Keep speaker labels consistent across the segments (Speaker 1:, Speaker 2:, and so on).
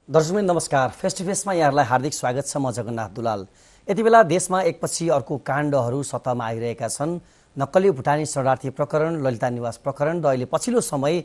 Speaker 1: दर्शकवृन्द नमस्कार। Face to फेसमा यहाँहरूलाई हार्दिक स्वागत छ। म जगन्नाथ दुलाल। यति बेला देशमा एकपछि अर्को काण्डहरू सतहमा आइरहेका छन्। नक्कली भुटानी शरणार्थी प्रकरण, ललिता निवास प्रकरण र अहिले पछिल्लो समय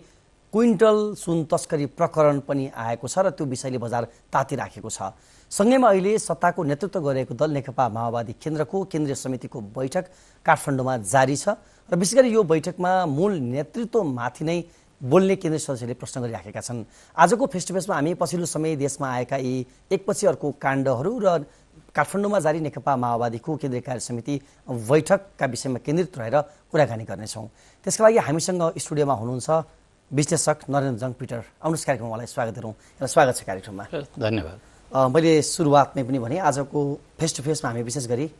Speaker 1: क्विन्टल सुन तस्करी प्रकरण पनि आएको छ र त्यो विषयले बजार तातिराखेको छ। सँगैमा अहिले सत्ताको नेतृत्व गरेको दल नेकपा माओवादी केन्द्रको केन्द्रीय समितिको बैठक काठमाडौँमा जारी छ र विशेष गरी यो बैठकमा मूल नेतृत्वमाथि नै बोल्ने केन्द्रीय सदस्यले प्रश्न गरिराखेका छन्। आजको फेस टु फेसमा हामी पछिल्लो समय देशमा आएका यी एकपछि अर्को काण्डहरू र काठमाडौँमा जारी नेकपा माओवादीको केन्द्रीय कार्य समिति बैठकका विषयमा केन्द्रित रहेर कुराकानी गर्नेछौँ। त्यसका लागि हामीसँग स्टुडियोमा हुनुहुन्छ विश्लेषक नरेन्द्र जङ पिटर। आउनुहोस् कार्यक्रममा, उहाँलाई स्वागत गरौँ। स्वागत छ कार्यक्रममा।
Speaker 2: धन्यवाद।
Speaker 1: मैले सुरुवातमै पनि भने आजको फेस टु फेसमा हामी विशेष गरी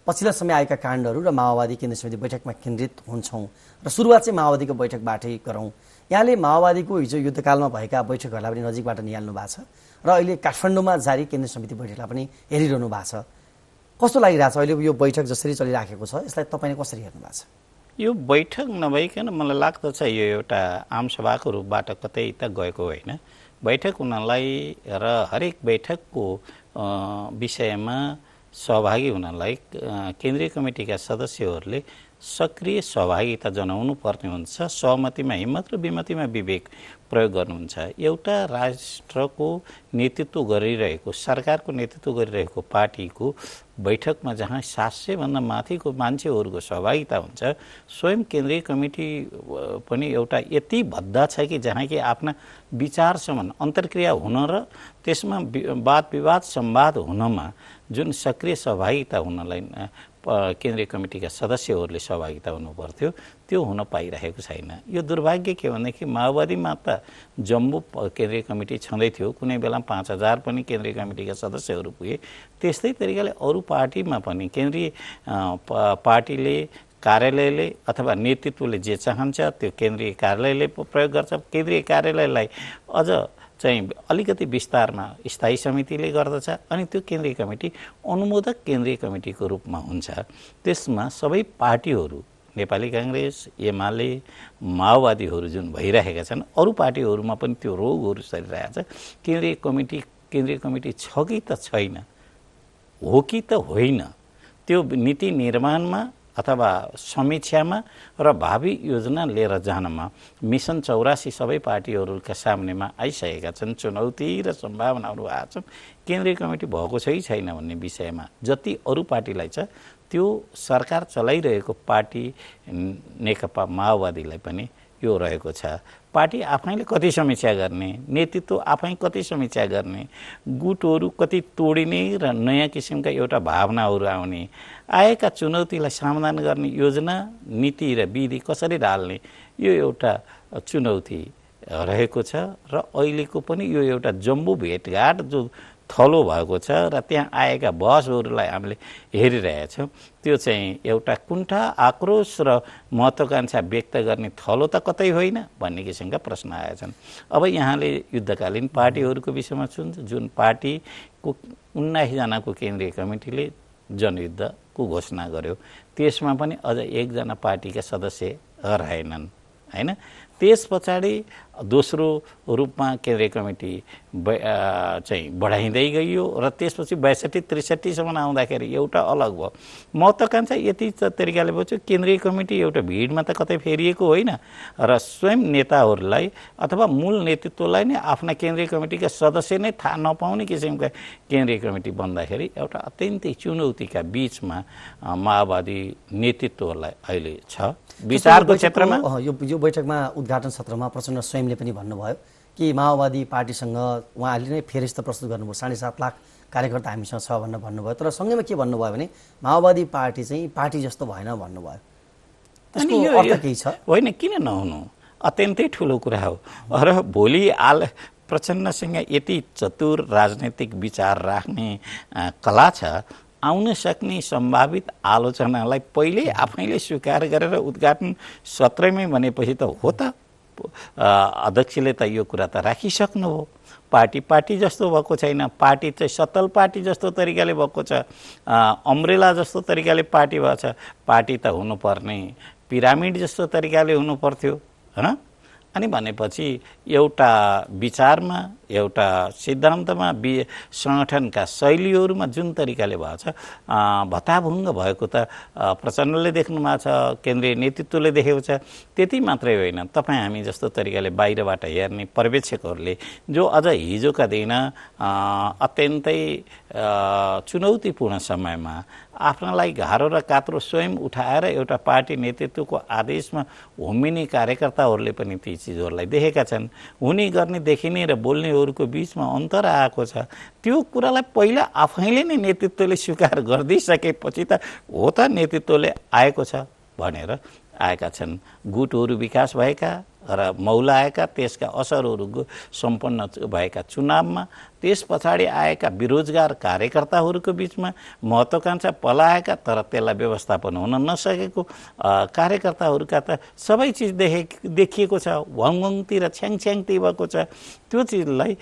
Speaker 1: पछिल्ला समय आएका काण्डहरू र माओवादी केन्द्रीय समिति बैठकमा केन्द्रित हुन्छौँ र सुरुवात चाहिँ माओवादीको बैठकबाटै गरौँ। यहाँले माओवादीको हिजो युद्धकालमा भएका बैठकहरूलाई पनि नजिकबाट निहाल्नु भएको छ र अहिले काठमाडौँमा जारी केन्द्रीय समिति बैठकलाई पनि हेरिरहनु भएको छ। कस्तो लागिरहेछ अहिले यो बैठक जसरी चलिराखेको छ, यसलाई तपाईँले कसरी हेर्नु भएको छ?
Speaker 2: यो बैठक नभइकन मलाई लाग्दछ यो एउटा आमसभाको रूपबाट कतै त गएको होइन। बैठक हुनलाई र हरेक बैठकको विषयमा सहभागी हुनलाई केन्द्रीय कमिटीका सदस्यहरूले सक्रिय सहभागिता जनाउनु पर्ने हुन्छ। सहमतिमा हिम्मत र विमतिमा विवेक प्रयोग गर्नुहुन्छ। एउटा राष्ट्रको नेतृत्व गरिरहेको, सरकारको नेतृत्व गरिरहेको पार्टीको बैठकमा जहाँ 700 भन्दा माथिको मान्छेहरूको सहभागिता हुन्छ, स्वयं केन्द्रीय कमिटी पनि एउटा यति भद्दा छ कि जहाँ कि आफ्ना विचारसम्म अन्तर्क्रिया हुन र त्यसमा वाद विवाद संवाद हुनमा जुन सक्रिय सहभागिता हुनलाई केन्द्रीय कमिटीका सदस्यहरूले सहभागिता हुनु पर्थ्यो, त्यो हुन पाइरहेको छैन। यो दुर्भाग्य के भनेदेखि माओवादीमा त जम्बो केन्द्रीय कमिटी छँदै थियो, कुनै बेला 5000 पनि केन्द्रीय कमिटीका सदस्यहरू पुगे। त्यस्तै तरिकाले अरू पार्टीमा पनि केन्द्रीय पार्टीले, कार्यालयले अथवा नेतृत्वले जे चाहन्छ त्यो केन्द्रीय कार्यालयले प्रयोग गर्छ। केन्द्रीय कार्यालयलाई अझ चाहिँ अलिकति विस्तारमा स्थायी समितिले गर्दछ अनि त्यो केन्द्रीय कमिटी अनुमोदक केन्द्रीय कमिटीको रूपमा हुन्छ। त्यसमा सबै पार्टीहरू, नेपाली काङ्ग्रेस, एमाले, माओवादीहरू जुन भइरहेका छन्, अरू पार्टीहरूमा पनि त्यो रोगहरू चलिरहेछ। केन्द्रीय कमिटी छ कि त छैन, हो कि त होइन, त्यो नीति निर्माणमा अथवा समीक्षामा र भावी योजना लिएर जानमा मिसन 84 सबै पार्टीहरूका सामनेमा आइसकेका छन्। चुनौती र सम्भावनाहरू आएका छन्। केन्द्रीय कमिटी भएको छ कि छैन भन्ने विषयमा जति अरू पार्टीलाई छ, त्यो सरकार चलाइरहेको पार्टी नेकपा माओवादीलाई पनि यो रहेको छ। पार्टी आफैले कति समीक्षा गर्ने, नेतृत्व आफै कति समीक्षा गर्ने, गुटहरू कति तोडिने र नयाँ किसिमका एउटा भावनाहरू आउने, आएका चुनौतीलाई समाधान गर्ने योजना, नीति र विधि कसरी ढाल्ने, यो एउटा चुनौती रहेको छ। र अहिलेको पनि यो एउटा जम्बो भेटघाट जो थलो भएको छ र त्यहाँ आएका बहसहरूलाई हामीले हेरिरहेछौँ, त्यो चाहिँ एउटा कुण्ठा, आक्रोश र महत्त्वाकांक्षा व्यक्त गर्ने थलो त कतै होइन भन्ने किसिमका प्रश्न आएछन्। अब यहाँले युद्धकालीन पार्टीहरूको विषयमा सुन्छ, जुन पार्टीको 19 जनाको केन्द्रीय कमिटीले जनयुद्धको घोषणा गर्यो, त्यसमा पनि अझ 1 जना पार्टीका सदस्य रहेनन् होइन। त्यस पछाडि दोस्रो रूपमा केन्द्रीय कमिटी चाहिँ बढाइँदै गइयो र त्यसपछि 62-63सम्म आउँदाखेरि एउटा अलग भयो। महत्त्वाकांक्षा यति तरिकाले भयो, केन्द्रीय कमिटी एउटा भिडमा त कतै फेरिएको होइन र स्वयं नेताहरूलाई अथवा मूल नेतृत्वलाई नै आफ्ना केन्द्रीय कमिटीका सदस्य नै थाहा नपाउने किसिमका केन्द्रीय कमिटी बन्दाखेरि एउटा अत्यन्तै चुनौतीका बिचमा माओवादी नेतृत्वलाई अहिले छ। विचारको क्षेत्रमा
Speaker 1: यो बैठकमा उद्घाटन सत्रमा प्रचण्ड स्वयंले पनि भन्नुभयो कि माओवादी पार्टीसँग उहाँहरूले नै फेरिस्त प्रस्तुत गर्नुभयो, 7.5 लाख कार्यकर्ता हामीसँग छ भनेर भन्नुभयो। तर सँगैमा के भन्नुभयो भने माओवादी पार्टी चाहिँ पार्टी जस्तो भएन भन्नुभयो। त्यसको अर्थ केही छ?
Speaker 2: होइन, किन नहुनु, अत्यन्तै ठुलो कुरा हो। र भोलि प्रचण्डसँग यति चतुर राजनैतिक विचार राख्ने कला छ, आउन सक्ने सम्भावित आलोचनालाई पहिले आफैले स्वीकार गरेर उद्घाटन सत्रमै भनेपछि त हो त अध्यक्षले त यो कुरा त राखिसक्नु हो। पार्टी जस्तो भएको छैन, पार्टी चाहिँ सतल पार्टी जस्तो तरिकाले भएको छ, अम्ब्रेला जस्तो तरिकाले पार्टी भएको छ। पार्टी त हुनुपर्ने पिरामिड जस्तो तरिकाले हुनु पर्थ्यो होइन। अनि भनेपछि एउटा विचारमा एउटा सिद्धान्तमा सङ्गठनका शैलीहरूमा जुन तरिकाले भएको छ भत्ताभुङ्ग भएको त प्रचण्डले देख्नु भएको छ, केन्द्रीय नेतृत्वले देखेको छ। त्यति मात्रै होइन, तपाईँ हामी जस्तो तरिकाले बाहिरबाट हेर्ने पर्यवेक्षकहरूले जो अझ हिजोका दिन अत्यन्तै चुनौतीपूर्ण समयमा आफ्नालाई घारो र कात्रो स्वयं उठाएर एउटा पार्टी नेतृत्वको आदेशमा होमिने कार्यकर्ताहरूले पनि ती चिजहरूलाई देखेका छन्। हुने गर्ने देखिने र बोल्नेहरूको बिचमा अन्तर आएको छ। त्यो कुरालाई पहिला आफैले नै नेतृत्वले स्वीकार गरिदिइसकेपछि त हो त नेतृत्वले आएको छ भनेर आएका छन्। गुटहरू विकास भएका र मौलाएका, त्यसका असरहरू सम्पन्न भएका चुनावमा, त्यस पछाडि आएका बेरोजगार कार्यकर्ताहरूको बिचमा महत्त्वाकांक्षा पलाएका तर त्यसलाई व्यवस्थापन हुन नसकेको कार्यकर्ताहरूका त सबै चिज देखिएको छ। वाङवाङतिर छ्याङछ्याङती भएको छ। त्यो चिजलाई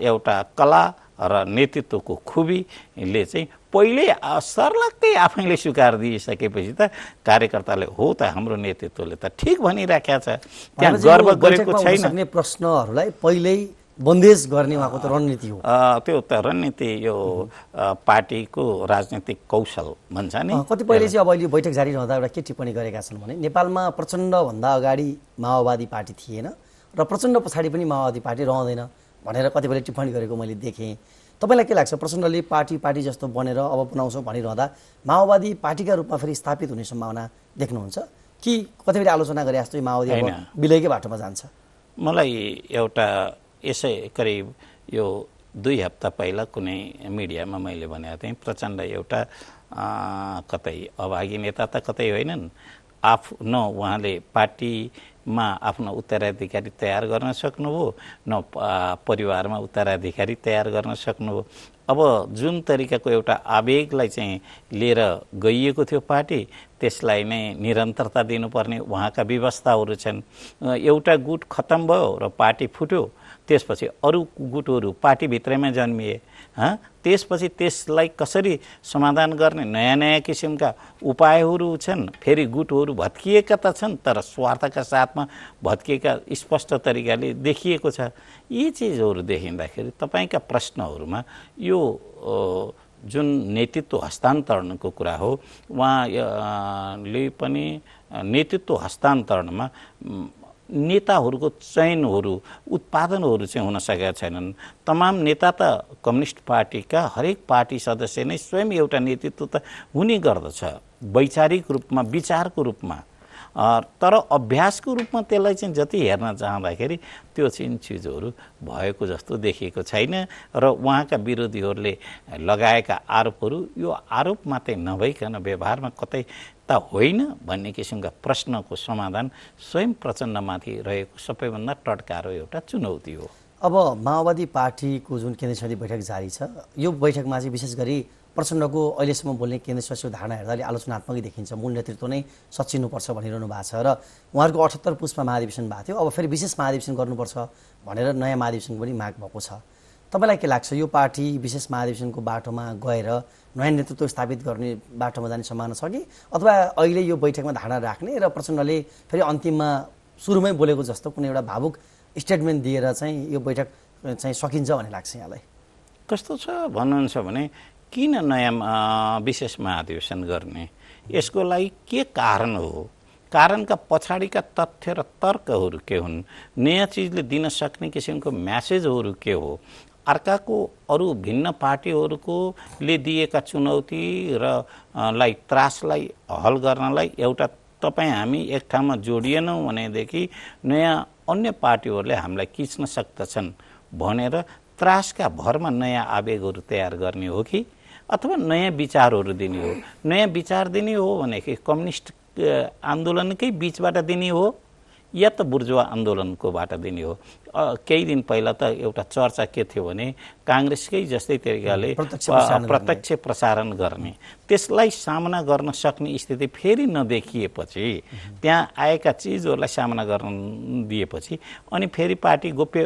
Speaker 2: एउटा कला र नेतृत्वको खुबीले चाहिँ पहिले सर्लक्कै आफैले स्वीकार दिइसकेपछि त कार्यकर्ताले हो त हाम्रो नेतृत्वले त ठिक भनिराखेको छ, त्यहाँ गर्व गरेको छैन।
Speaker 1: प्रश्नहरूलाई पहिल्यै बन्देज गर्ने उहाँको त रणनीति हो।
Speaker 2: त्यो त रणनीति यो पार्टीको राजनीतिक कौशल भन्छ नि।
Speaker 1: कतिपयले चाहिँ अब अहिले बैठक जारी रहँदा एउटा के टिप्पणी गरेका छन् भने नेपालमा प्रचण्डभन्दा अगाडि माओवादी पार्टी थिएन र प्रचण्ड पछाडि पनि माओवादी पार्टी रहँदैन भनेर कतिपयले टिप्पणी गरेको मैले देखेँ। तपाईँलाई के लाग्छ, प्रचण्डले पार्टी जस्तो बनेर अब बनाउँछौँ भनिरहँदा माओवादी पार्टीका रूपमा फेरि स्थापित हुने सम्भावना देख्नुहुन्छ कि कतिपयले आलोचना गरे जस्तो माओवादी विलयकै बाटोमा जान्छ?
Speaker 2: मलाई एउटा यसै करिब यो 2 हप्ता पहिला कुनै मिडियामा मैले भनेको थिएँ प्रचण्ड एउटा कतै अभागी नेता त कतै होइनन्। आफ्नो उहाँले पार्टीमा आफ्नो उत्तराधिकारी तयार गर्न सक्नुभयो, न परिवारमा उत्तराधिकारी तयार गर्न सक्नुभयो। अब जुन तरिकाको एउटा आवेगलाई चाहिँ लिएर गइएको थियो पार्टी, त्यसलाई नै निरन्तरता दिनुपर्ने उहाँका व्यवस्थाहरू छन्। एउटा गुट खत्तम भयो र पार्टी फुट्यो, त्यसपछि अरू गुटहरू पार्टीभित्रैमा जन्मिए। त्यसपछि त्यसलाई कसरी समाधान गर्ने नयाँ नयाँ किसिमका उपायहरू छन्। फेरि गुटहरू भत्किएका त छन् तर स्वार्थका साथमा भत्किएका स्पष्ट तरिकाले देखिएको छ। यी चिजहरू देखिँदाखेरि तपाईँका प्रश्नहरूमा यो जुन नेतृत्व हस्तान्तरणको कुरा हो, उहाँले पनि नेतृत्व हस्तान्तरणमा नेताहरूको चयनहरू उत्पादनहरू चाहिँ हुन सकेका छैनन्। तमाम नेता त कम्युनिस्ट पार्टीका हरेक पार्टी सदस्य नै स्वयं एउटा नेतृत्व त हुने गर्दछ वैचारिक रूपमा, विचारको रूपमा, तर अभ्यासको रूपमा त्यसलाई चाहिँ जति हेर्न चाहँदाखेरि त्यो चाहिँ चिजहरू भएको जस्तो देखिएको छैन। र उहाँका विरोधीहरूले लगाएका आरोपहरू यो आरोप मात्रै नभइकन व्यवहारमा कतै त होइन भन्ने किसिमका प्रश्नको समाधान स्वयं प्रचण्डमाथि रहेको सबैभन्दा टड्कारो एउटा चुनौती हो।
Speaker 1: अब माओवादी पार्टीको जुन केन्द्रीय समिति बैठक जारी छ, यो बैठकमा चाहिँ विशेष गरी प्रचण्डको अहिलेसम्म बोल्ने केन्द्रीय सचिवको धारणा हेर्दा अलि आलोचनात्मकै देखिन्छ। मूल नेतृत्व नै सचिनुपर्छ भनिरहनु भएको छ र उहाँहरूको 78 पुसमा महाधिवेशन भएको थियो। अब फेरि विशेष महाधिवेशन गर्नुपर्छ भनेर नयाँ महाधिवेशन पनि माग भएको छ। तपाईँलाई के लाग्छ, यो पार्टी विशेष महाधिवेशनको बाटोमा गएर नयाँ नेतृत्व स्थापित गर्ने बाटोमा जाने सम्भावना छ कि अथवा अहिले यो बैठकमा धारणा राख्ने र प्रचण्डले फेरि अन्तिममा सुरुमै बोलेको जस्तो कुनै एउटा भावुक स्टेटमेन्ट दिएर चाहिँ यो बैठक चाहिँ सकिन्छ भन्ने लाग्छ यहाँलाई?
Speaker 2: कस्तो छ भन्नुहुन्छ भने किन नयाँ विशेष महाधिवेशन गर्ने, यसको लागि के कारण हो, कारणका पछाडिका तथ्य र तर्कहरू के हुन्, नयाँ चिजले दिन सक्ने किसिमको म्यासेजहरू के हो, अर्काको अरू भिन्न पार्टीहरूको ले दिएका चुनौती र त्रासलाई हल गर्नलाई एउटा तपाईँ हामी एक ठाउँमा जोडिएनौँ भनेदेखि नयाँ अन्य पार्टीहरूले हामीलाई खिच्न सक्दछन् भनेर त्रासका भरमा नयाँ आवेगहरू तयार गर्ने हो कि अथवा नयाँ विचारहरू दिने हो? नयाँ विचार दिने हो भनेदेखि कम्युनिस्ट आन्दोलनकै बिचबाट दिने हो या त बुर्जुवा आन्दोलनको बाट दिने हो? केही दिन पहिला त एउटा चर्चा के थियो भने काङ्ग्रेसकै जस्तै तरिकाले प्रत्यक्ष प्रसारण गर्ने, त्यसलाई सामना गर्न सक्ने स्थिति फेरि नदेखिएपछि, त्यहाँ आएका चिजहरूलाई सामना गर्न दिएपछि अनि फेरि पार्टी गोप्य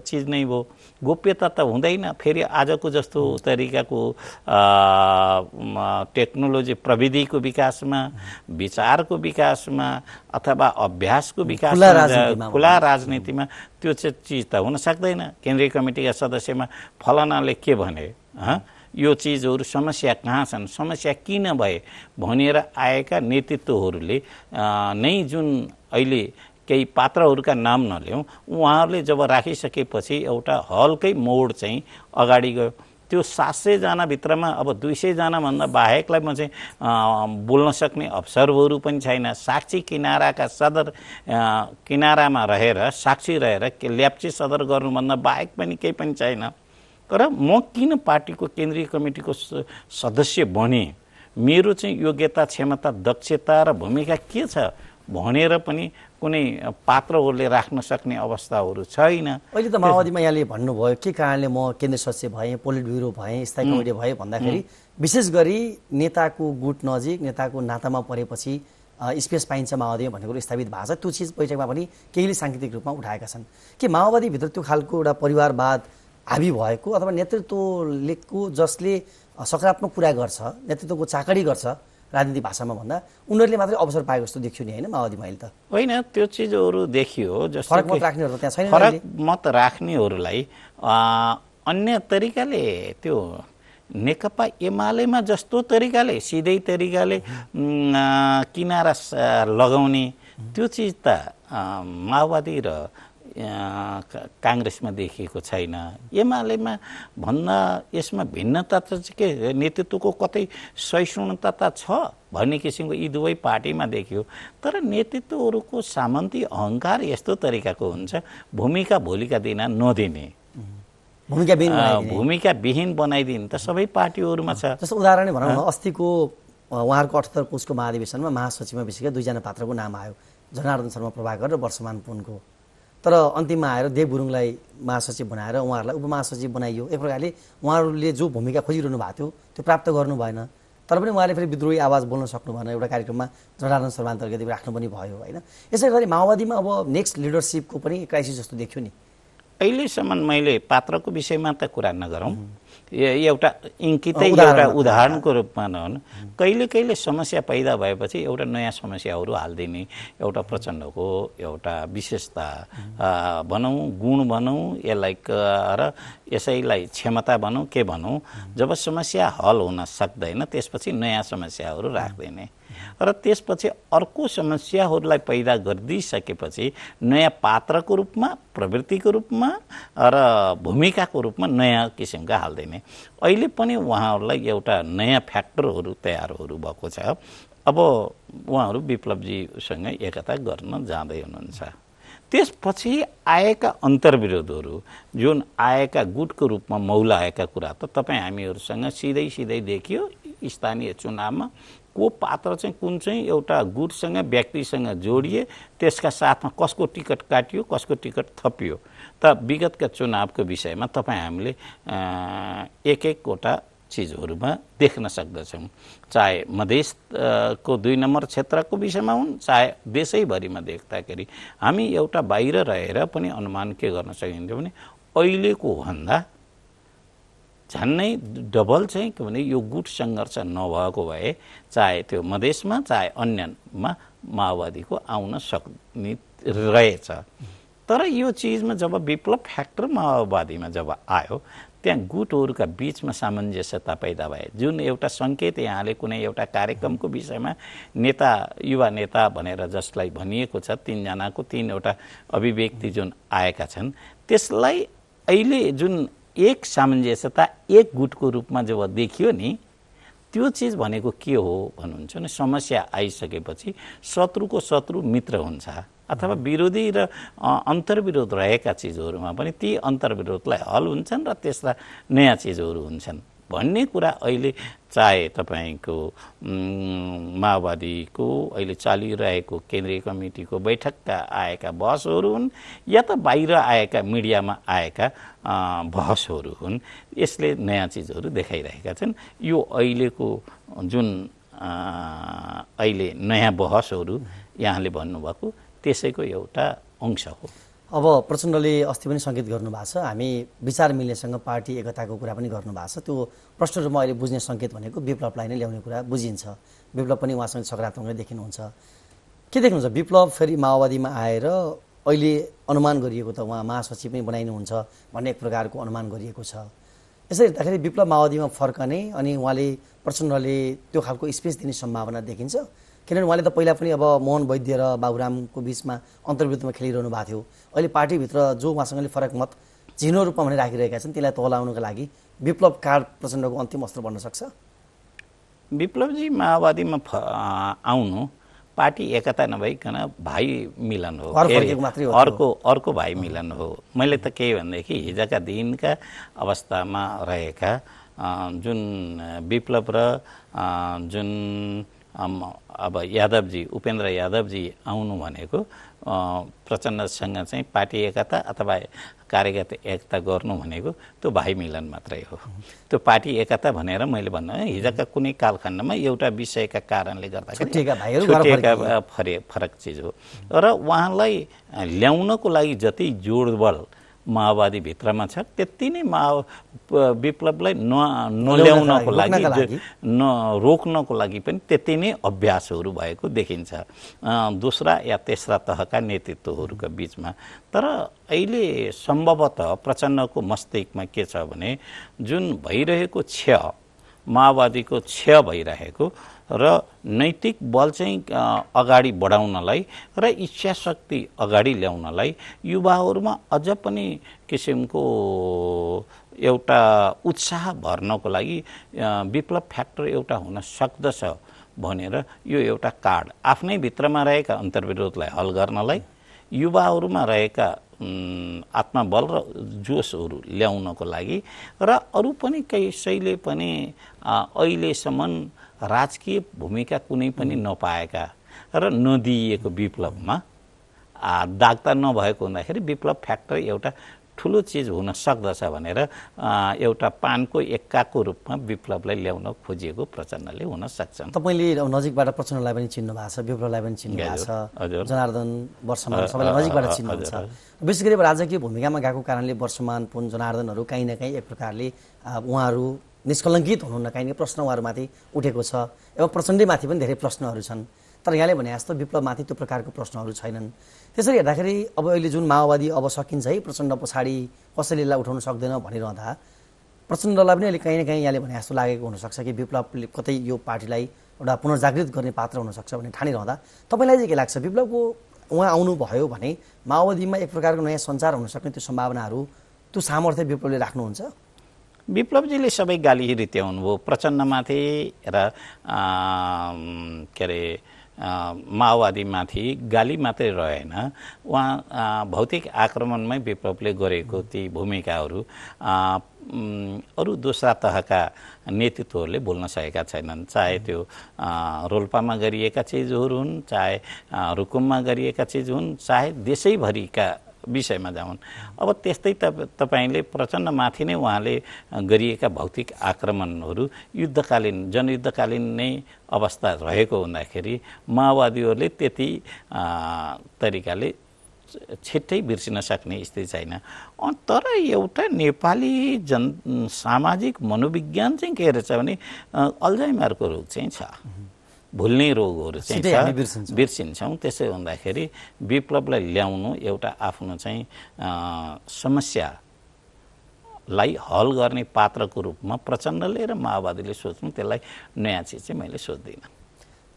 Speaker 2: चिज नै भयो। गोप्यता त हुँदैन। फेरि आजको जस्तो तरिकाको टेक्नोलोजी प्रविधिको विकासमा, विचारको विकासमा अथवा अभ्यासको विकासमा, खुला राजनीतिमा त्यो चाहिँ चिज त हुन सक्दैन। केन्द्रीय कमिटीका सदस्यमा फलानाले के भने, यो चिजहरू समस्या कहाँ छन्, समस्या किन भए भनेर आएका नेतृत्वहरूले नै जुन अहिले केही पात्रहरूका नाम नल्याउँ, उहाँहरूले जब राखिसकेपछि एउटा हलकै मोड चाहिँ अगाडि गयो। त्यो 700 जनाभित्रमा अब 200 जनाभन्दा बाहेकलाई म चाहिँ बोल्न सक्ने अवसरहरू पनि छैन। साक्षी किनाराका सदर किनारामा रहेर साक्षी रहेर ल्याप्चे सदर गर्नुभन्दा बाहेक पनि केही पनि छैन। तर म किन पार्टीको केन्द्रीय कमिटीको सदस्य बने, मेरो चाहिँ योग्यता, क्षमता, दक्षता र भूमिका के छ भनेर पनि कुनै पात्रहरूले राख्न सक्ने अवस्थाहरू छैन।
Speaker 1: अहिले त माओवादीमा यहाँले भन्नुभयो के कारणले म केन्द्र सदस्य भएँ, पोलिट ब्युरो भएँ, स्थायी कमिटी भएँ भन्दाखेरि विशेष गरी नेताको गुट नजिक, नेताको नातामा परेपछि स्पेस पाइन्छ माओवादीमा भन्ने कुरो स्थापित भएको छ। त्यो चिज बैठकमा पनि केहीले साङ्गीतिक रूपमा उठाएका छन् कि माओवादीभित्र त्यो खालको एउटा परिवारवाद हाबी भएको अथवा नेतृत्वको जसले सकारात्मक कुरा गर्छ, नेतृत्वको चाकडी गर्छ राजनीतिक भाषामा भन्दा, उनीहरूले मात्रै अवसर पाएको जस्तो देखियो नि, होइन माओवादीमा अहिले त? होइन,
Speaker 2: त्यो चिजहरू देखियो। जस्तो
Speaker 1: फरक मत राख्नेहरू त्यहाँ छैन।
Speaker 2: फरक मत राख्नेहरूलाई अन्य तरिकाले त्यो नेकपा एमालेमा जस्तो तरिकाले सिधै तरिकाले किनारा लगाउने त्यो चिज त माओवादी र काङ्ग्रेसमा देखिएको छैन। एमालेमा भन्दा यसमा भिन्नता त के, नेतृत्वको कतै सहिष्णुता त छ भन्ने किसिमको यी दुवै पार्टीमा देखियो। तर नेतृत्वहरूको सामन्ती अहङ्कार यस्तो तरिकाको हुन्छ, भूमिका भोलिका दिन नदिने, भूमिका विहीन बनाइदिने त सबै पार्टीहरूमा छ।
Speaker 1: जस्तो उदाहरण भनौँ न, अस्तिको उहाँहरूको 78 कोषको महाधिवेशनमा महासचिवमा विशेष गरी 2 जना पात्रको नाम आयो, जनार्दन शर्मा प्रभाकर र वर्षमान पुनको। तर अन्तिममा आएर देव गुरुङलाई महासचिव बनाएर उहाँहरूलाई उपमहासचिव बनाइयो। एक प्रकारले उहाँहरूले जो भूमिका खोजिरहनु भएको थियो त्यो प्राप्त गर्नु भएन। तर पनि उहाँले फेरि विद्रोही आवाज बोल्न सक्नु भएन। एउटा कार्यक्रममा जनार्दन शर्मा अन्तर्गत राख्नु पनि भयो, होइन? यसै गरी माओवादीमा अब नेक्स्ट लिडरसिपको पनि क्राइसिस जस्तो देखियो नि।
Speaker 2: अहिलेसम्म मैले पात्रको विषयमा त कुरा नगरौँ, एउटा इङ्कितै एउटा उदाहरणको रूपमा नहुन्, कहिले कहिले समस्या पैदा भएपछि एउटा नयाँ समस्याहरू हालिदिने एउटा प्रचण्डको एउटा विशेषता भनौँ, गुण भनौँ यसलाई, र यसैलाई क्षमता भनौँ, के भनौँ, जब समस्या हल हुन सक्दैन त्यसपछि नयाँ समस्याहरू राख्दिने र त्यसपछि अर्को समस्याहरूलाई पैदा गरिदिइसकेपछि नयाँ पात्रको रूपमा, प्रवृत्तिको रूपमा र भूमिकाको रूपमा नयाँ किसिमका हालिदिने। अहिले पनि उहाँहरूलाई एउटा नयाँ फ्याक्टरहरू तयारहरू भएको छ। अब उहाँहरू विप्लवजीसँग एकता गर्न जाँदै हुनुहुन्छ। त्यसपछि आएका अन्तर्विरोधहरू, जुन आएका गुटको रूपमा मौलाएका कुरा त तपाईँ हामीहरूसँग सिधै देखियो। स्थानीय चुनावमा को पात्र चाहिँ कुन चाहिँ एउटा गुटसँग, व्यक्तिसँग जोडिए, त्यसका साथमा कसको टिकट काटियो, कसको टिकट थपियो। त विगतका चुनावको विषयमा तपाईँ हामीले एक-एकवटा चिजहरूमा देख्न सक्दछौँ। चाहे मधेसको 2 नम्बर क्षेत्रको विषयमा हुन्, चाहे देशैभरिमा देख्दाखेरि हामी एउटा बाहिर रहेर पनि अनुमान के गर्न सकिन्थ्यो भने अहिलेको भन्दा झन्नै डबल चाहिँ के भने यो गुट सङ्घर्ष नभएको भए चाहे त्यो मधेसमा चाहे अन्यमा माओवादीको आउन सक्ने रहेछ। तर यो चिजमा जब विप्लव फ्याक्टर माओवादीमा जब आयो, त्यहाँ गुटहरूका बीचमा सामञ्जस्यता पैदा भए। जुन एउटा सङ्केत यहाँले कुनै एउटा कार्यक्रमको विषयमा नेता, युवा नेता भनेर जसलाई भनिएको छ, 3 जनाको 3 वटा अभिव्यक्ति जुन आएका छन्, त्यसलाई अहिले जुन एक सामञ्जस्यता एक गुटको रूपमा जब देखियो नि, त्यो चिज भनेको के हो भन्नुहुन्छ भने समस्या आइसकेपछि शत्रुको शत्रु मित्र हुन्छ, अथवा विरोधी र अन्तर्विरोध रहेका चिजहरूमा पनि ती अन्तर्विरोधलाई हल हुन्छन् र त्यसका नयाँ चिजहरू हुन्छन्। भन्ने कुरा अहिले चाहे तपाईँको माओवादीको अहिले चलिरहेको केन्द्रीय कमिटीको बैठकका आएका बहसहरू हुन् या त बाहिर आएका मिडियामा आएका बहसहरू हुन्, यसले नयाँ चिजहरू देखाइरहेका छन्। यो अहिलेको जुन अहिले नयाँ बहसहरू यहाँले भन्नुभएको त्यसैको एउटा अंश हो।
Speaker 1: अब प्रचण्डले अस्ति पनि सङ्केत गर्नुभएको छ, हामी विचार मिल्नेसँग पार्टी एकताको कुरा पनि गर्नुभएको छ। त्यो प्रष्ट रूपमा अहिले बुझ्ने सङ्केत भनेको विप्लवलाई नै ल्याउने कुरा बुझिन्छ। विप्लव पनि उहाँसँग सकारात्मक देखिनुहुन्छ। के देख्नुहुन्छ विप्लव फेरि माओवादीमा आएर अहिले अनुमान गरिएको त उहाँ महासचिव पनि बनाइनुहुन्छ भन्ने एक प्रकारको अनुमान गरिएको छ। यसरी हेर्दाखेरि विप्लव माओवादीमा फर्कने अनि उहाँले प्रचण्डले त्यो खालको स्पेस दिने सम्भावना देखिन्छ? किनभने उहाँले त पहिला पनि अब मोहन वैद्य र बाबुरामको बिचमा अन्तर्विरोधमा खेलिरहनु भएको थियो। अहिले पार्टीभित्र जो उहाँसँगले फरक मत झिनो रूपमा भने राखिरहेका छन् त्यसलाई तोलाउनुको लागि विप्लव कार्ड प्रचण्डको अन्तिम अस्त्र बन्न सक्छ?
Speaker 2: विप्लवजी माओवादीमा आउनु पार्टी एकता नभइकन भाइ मिलन हो, अर्को भाइ मिलन हो। मैले त के भनेदेखि हिजोका दिनका अवस्थामा रहेका जुन विप्लव र जुन अब यादवजी उपेन्द्र यादवजी आउनु भनेको प्रचण्डसँग चाहिँ पार्टी एकता अथवा कार्यगत एकता गर्नु भनेको त्यो भाइ मिलन मात्रै हो। त्यो पार्टी एकता भनेर मैले भन्नु हिजोका कुनै कालखण्डमा एउटा विषयका कारणले गर्दाखेरि छुटिएका फरक चिज हो। र उहाँलाई ल्याउनको लागि जति जोडबल माओवादी भित्रमा छ त्यति नै विप्लवलाई नल्याउनको लागि रोक्नको लागि पनि त्यति नै अभ्यासहरू भएको देखिन्छ दोस्रा या तेस्रा तहका नेतृत्वहरूका बीचमा। तर अहिले सम्भवतः प्रचण्डको मस्तिष्कमा के छ भने जुन भइरहेको माओवादीको भइरहेको र नैतिक बल चाहिँ अगाडि बढाउनलाई र इच्छा शक्ति अगाडि ल्याउनलाई युवाहरूमा अझ पनि किसिमको एउटा उत्साह भर्नको लागि विप्लव फ्याक्टर एउटा हुन सक्दछ भनेर यो एउटा कार्ड आफ्नै भित्रमा रहेका अन्तर्विरोधलाई हल गर्नलाई युवाहरूमा रहेका आत्मबल र जोसहरू ल्याउनको लागि र अरू पनि कसैले पनि अहिलेसम्म राजकीय भूमिका कुनै पनि नपाएका र नदिएको विप्लवमा दागता नभएको हुँदाखेरि विप्लव फ्याक्टर एउटा ठुलो चिज हुन सक्दछ भनेर एउटा पानको एक्काको रूपमा विप्लवलाई ल्याउन खोजिएको प्रचण्डले हुन सक्छ।
Speaker 1: तपाईँले नजिकबाट प्रचण्डलाई पनि चिन्नु भएको छ, विप्लवलाई पनि चिन्नु भएको छ, जनार्दन वर्षमान सबैले नजिकबाट चिन्नुहुन्छ। विशेष गरी राजकीय भूमिकामा गएको कारणले वर्षमान पुन जनार्दनहरू काहीँ न काहीँ एक प्रकारले उहाँहरू निष्कलङ्कित हुनुहुन्न, काहीँ न काहीँ प्रश्न उहाँहरूमाथि उठेको छ एवं प्रचण्डैमाथि पनि धेरै प्रश्नहरू छन्। तर यहाँले भने जस्तो विप्लवमाथि त्यो प्रकारको प्रश्नहरू छैनन्। त्यसरी हेर्दाखेरि अब अहिले जुन माओवादी अब सकिन्छ है प्रचण्ड पछाडि कसैले यसलाई उठाउन सक्दैन भनिरहँदा प्रचण्डलाई पनि अहिले काहीँ न काहीँ यहाँले भने जस्तो लागेको हुनसक्छ कि विप्लवले कतै यो पार्टीलाई एउटा पुनर्जागृत गर्ने पात्र हुनसक्छ भन्ने ठानिरहँदा तपाईँलाई चाहिँ के लाग्छ विप्लवको उहाँ आउनुभयो भने माओवादीमा एक प्रकारको नयाँ सञ्चार हुनसक्ने त्यो सम्भावनाहरू त्यो सामर्थ्य विप्लवले राख्नुहुन्छ?
Speaker 2: विप्लवजीले सबै गाली रित्याउनु भयो प्रचण्डमाथि र के अरे माओवादीमाथि गाली मात्रै रहेन, उहाँ भौतिक आक्रमणमै विप्लवले गरेको ती भूमिकाहरू अरू दोस्रा तहका नेतृत्वहरूले बोल्न सकेका छैनन्। चाहे त्यो रोल्पामा गरिएका चिजहरू हुन्, चाहे रुकुममा गरिएका चिज हुन्, चाहे देशैभरिका विषयमा जाउन्। अब त्यस्तै तपाईँले प्रचण्डमाथि नै उहाँले गरिएका भौतिक आक्रमणहरू युद्धकालीन जनयुद्धकालीन नै अवस्था रहेको हुँदाखेरि माओवादीहरूले त्यति तरिकाले छिट्टै बिर्सिन सक्ने स्थिति छैन। तर एउटा नेपाली सामाजिक मनोविज्ञान चाहिँ के रहेछ भने अल्जाइमरको रोग चाहिँ छ, भुल्ने रोगहरू चाहिँ छ, बिर्सिन्छौँ। त्यसै हुँदाखेरि विप्लवलाई ल्याउनु एउटा आफ्नो चाहिँ समस्यालाई हल गर्ने पात्रको रूपमा प्रचण्डले र माओवादीले सोच्नु त्यसलाई नयाँ चिज चाहिँ मैले सोच्दिनँ।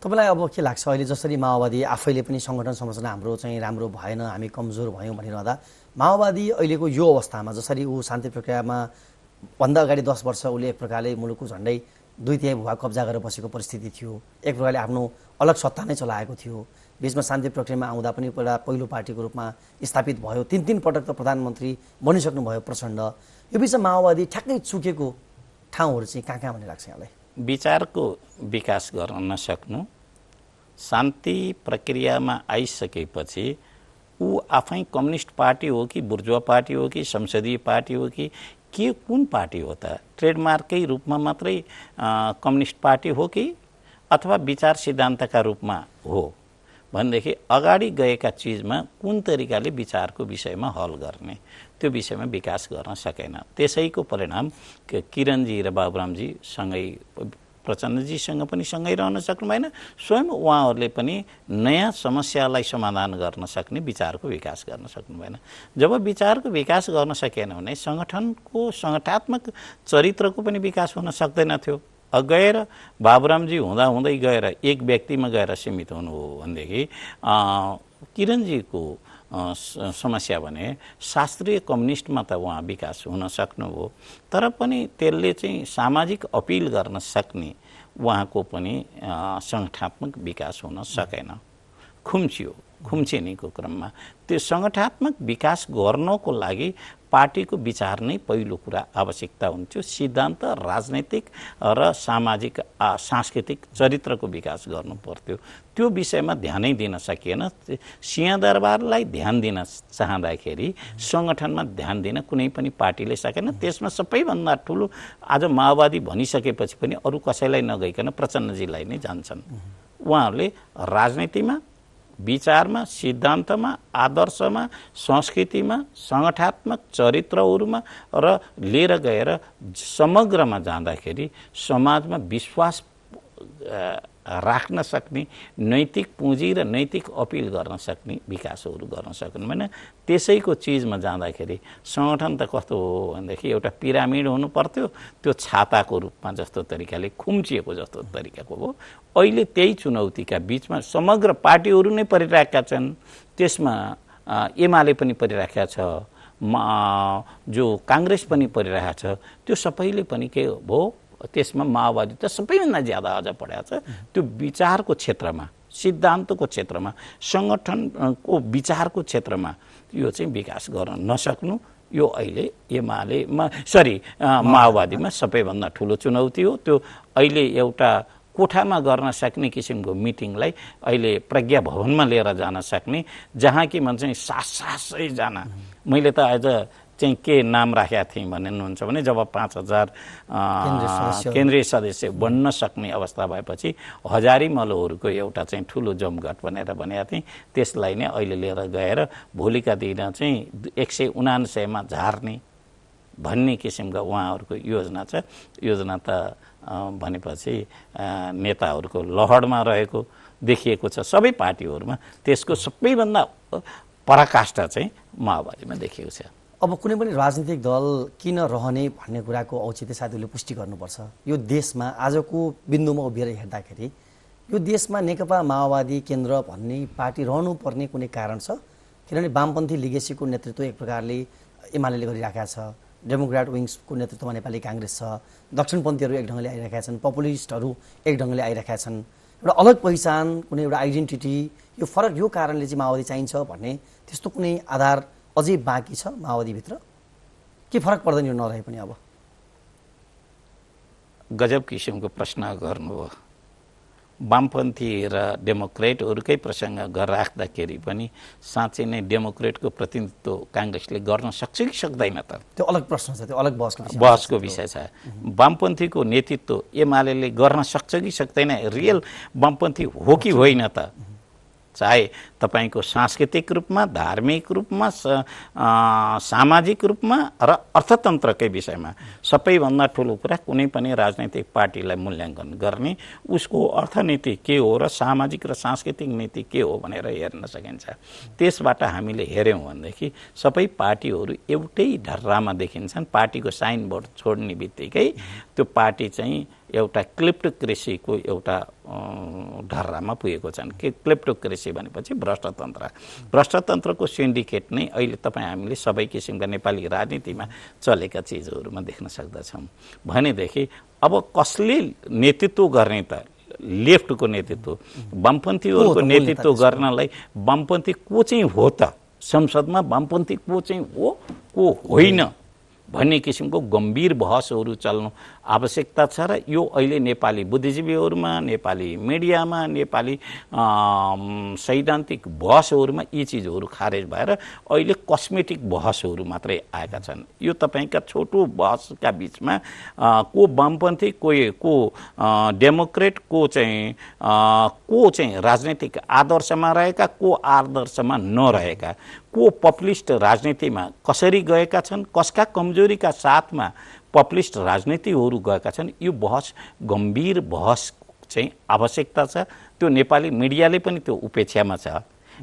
Speaker 1: तपाईँलाई अब के लाग्छ अहिले जसरी माओवादी आफैले पनि सङ्गठन संरचना हाम्रो चाहिँ राम्रो भएन, हामी कमजोर भयौँ भनिरहँदा माओवादी अहिलेको यो अवस्थामा जसरी ऊ शान्ति प्रक्रियामा भन्दा अगाडि 10 वर्ष उसले एक प्रकारले मुलुकको झन्डै 2/3 भूभाग कब्जा गरेर बसेको परिस्थिति थियो, एक प्रकारले आफ्नो अलग सत्ता नै चलाएको थियो, बिचमा शान्ति प्रक्रियामा आउँदा पनि पहिलो पार्टीको रूपमा स्थापित भयो, 3 पटक त प्रधानमन्त्री बनिसक्नुभयो प्रचण्ड। यो बिचमा माओवादी ठ्याक्कै चुकेको ठाउँहरू चाहिँ कहाँ भन्ने लाग्छ यहाँलाई?
Speaker 2: विचारको विकास गर्न नसक्नु, शान्ति प्रक्रियामा आइसकेपछि ऊ आफै कम्युनिस्ट पार्टी हो कि बुर्जुवा पार्टी हो कि संसदीय पार्टी हो कि के कुन पार्टी हो त? ट्रेडमार्कै रूपमा मात्रै कम्युनिस्ट पार्टी हो कि अथवा विचार सिद्धान्तका रूपमा हो भनेदेखि अगाडि गएका चिजमा कुन तरिकाले विचारको विषयमा हल गर्ने, त्यो विषयमा विकास गर्न सकेन। त्यसैको परिणाम किरणजी र बाबुरामजी सँगै प्रचण्डजीसँग पनि सँगै रहन सक्नु भएन, स्वयं उहाँहरूले पनि नयाँ समस्यालाई समाधान गर्न सक्ने विचारको विकास गर्न सक्नु भएन। जब विचारको विकास गर्न सकेन भने सङ्गठनको सङ्गठनात्मक चरित्रको पनि विकास हुन सक्दैन थियो। गएर बाबुरामजी हुँदै गएर एक व्यक्तिमा गएर सीमित हुनु हो भनेदेखि किरणजीको समस्या भने शास्त्रीय कम्युनिस्टमा त उहाँ विकास हुन सक्नुभयो, तर पनि त्यसले चाहिँ सामाजिक अपिल गर्न सक्ने उहाँको पनि सङ्गठनात्मक विकास हुन सकेन, खुम्चिएको क्रममा। त्यो सङ्गठनात्मक विकास गर्नको लागि पार्टीको विचार नै पहिलो कुरा आवश्यकता हुन्थ्यो। सिद्धान्त, राजनैतिक र सामाजिक सांस्कृतिक चरित्रको विकास गर्नु पर्थ्यो। त्यो विषयमा ध्यानै दिन सकिएन। सिंहदरबारलाई ध्यान दिन चाहँदाखेरि सङ्गठनमा ध्यान दिन कुनै पनि पार्टीले सकेन। त्यसमा सबैभन्दा ठुलो आज माओवादी भनिसकेपछि पनि अरू कसैलाई नगइकन प्रचण्डजीलाई नै जान्छन्। उहाँहरूले राजनीतिमा, विचारमा, सिद्धान्तमा, आदर्शमा, संस्कृतिमा, सङ्गठनात्मक चरित्रहरूमा र लिएर गएर समग्रमा जाँदाखेरि समाजमा विश्वास राख्न सक्ने, नैतिक पुँजी र नैतिक अपिल गर्न सक्ने विकासहरू गर्न सक्नु भएन। त्यसैको चिजमा जाँदाखेरि सङ्गठन त कस्तो हो भनेदेखि एउटा पिरामिड हुनु पर्थ्यो, त्यो छाताको रूपमा जस्तो तरिकाले खुम्चिएको जस्तो तरिकाको हो। अहिले त्यही चुनौतीका बिचमा समग्र पार्टीहरू नै परिरहेका छन्। त्यसमा एमाले पनि परिरहेका छ, जो काङ्ग्रेस पनि परिरहेको छ। त्यो सबैले पनि के हो, त्यसमा माओवादी त सबैभन्दा ज्यादा अझ पढाएको छ। त्यो विचारको क्षेत्रमा, सिद्धान्तको क्षेत्रमा, सङ्गठनको विचारको क्षेत्रमा यो चाहिँ विकास गर्न नसक्नु, यो अहिले माओवादीमा सबैभन्दा ठुलो चुनौती हो। त्यो अहिले एउटा कोठामा गर्न सक्ने किसिमको मिटिङलाई अहिले प्रज्ञा भवनमा लिएर जान सक्ने, जहाँ कि मान्छे 700 जना, मैले त आज चाहिँ के नाम राखेका थिएँ भन्नुहुन्छ भने जब 5000 केन्द्रीय सदस्य बन्न सक्ने अवस्था भएपछि हजारीमलोहरूको एउटा चाहिँ ठुलो जमघट भनेर भनेका थिएँ। त्यसलाई नै अहिले लिएर गएर भोलिका दिन चाहिँ 179मा झार्ने भन्ने किसिमका उहाँहरूको योजना छ। योजना त भनेपछि नेताहरूको लहडमा रहेको देखिएको छ सबै पार्टीहरूमा। त्यसको सबैभन्दा पराकाष्ठा चाहिँ माओवादीमा देखिएको छ।
Speaker 1: अब कुनै पनि राजनीतिक दल किन रहने भन्ने कुराको औचित्य सायद उसले पुष्टि गर्नुपर्छ। यो देशमा आजको बिन्दुमा उभिएर हेर्दाखेरि यो देशमा नेकपा माओवादी केन्द्र भन्ने पार्टी रहनुपर्ने कुनै कारण छ? किनभने वामपन्थी लिगेसीको नेतृत्व एक प्रकारले एमाले गरिरहेका छ, डेमोक्रेट विङ्सको नेतृत्वमा नेपाली काङ्ग्रेस छ, दक्षिणपन्थीहरू एक ढङ्गले आइरहेका छन्, पपुलिस्टहरू एक ढङ्गले आइरहेका छन्। एउटा अलग पहिचान, कुनै एउटा आइडेन्टिटी, यो फरक, यो कारणले चाहिँ माओवादी चाहिन्छ भन्ने त्यस्तो कुनै आधार अझै बाँकी छ माओवादीभित्र? के फरक पर्दैन यो नरहे पनि? अब
Speaker 2: गजब किसिमको प्रश्न गर्नुभयो। वामपन्थी र डेमोक्रेटहरूकै प्रसङ्ग राख्दाखेरि पनि साँच्चै नै डेमोक्रेटको प्रतिनिधित्व काङ्ग्रेसले गर्न सक्छ कि सक्दैन त?
Speaker 1: त्यो अलग प्रश्न छ, त्यो अलग
Speaker 2: बहसको विषय छ। वामपन्थीको नेतृत्व एमाले गर्न सक्छ कि सक्दैन? रियल वामपन्थी हो कि होइन त? चाहे तपाईँको सांस्कृतिक रूपमा, धार्मिक रूपमा, सामाजिक रूपमा र अर्थतन्त्रकै विषयमा सबैभन्दा ठुलो कुरा कुनै पनि राजनैतिक पार्टीलाई मूल्याङ्कन गर्ने उसको अर्थनीति के हो र सामाजिक र सांस्कृतिक नीति के हो भनेर हेर्न सकिन्छ। त्यसबाट हामीले हेऱ्यौँ भनेदेखि सबै पार्टीहरू एउटै ढर्रामा देखिन्छन्। पार्टीको साइनबोर्ड छोड्ने बित्तिकै त्यो पार्टी चाहिँ एउटा क्लिप्टोक्रेसीको एउटा ढर्रामा पुगेको छन्। के क्लिप्टोक्रेसी भनेपछि भ्रष्टतन्त्रको सिन्डिकेट नै अहिले तपाईँ हामीले सबै किसिमका नेपाली राजनीतिमा चलेका चिजहरूमा देख्न सक्दछौँ। भनेदेखि अब कसले नेतृत्व गर्ने त? लेफ्टको नेतृत्व, वामपन्थीहरूको नेतृत्व गर्नलाई वामपन्थी को चाहिँ हो त? संसदमा वामपन्थी को चाहिँ हो, को होइन भन्ने किसिमको गम्भीर बहसहरू चल्नु आवश्यकता छ र यो अहिले नेपाली बुद्धिजीवीहरूमा, नेपाली मिडियामा, नेपाली सैद्धान्तिक बहसहरूमा यी चिजहरू खारेज भएर अहिले कस्मेटिक बहसहरू मात्रै आएका छन्। यो तपाईँका छोटो बहसका बिचमा को वामपन्थी, को डेमोक्रेट, को चाहिँ राजनैतिक आदर्शमा रहेका, को आदर्शमा नरहेका, को पपुलिस्ट राजनीतिमा कसरी गएका छन्, कसका कमजोरीका साथमा पपुलिस्ट राजनीतिहरू गएका छन्, यो बहस गम्भीर बहस चाहिँ आवश्यकता छ। त्यो नेपाली मिडियाले पनि त्यो उपेक्षामा छ,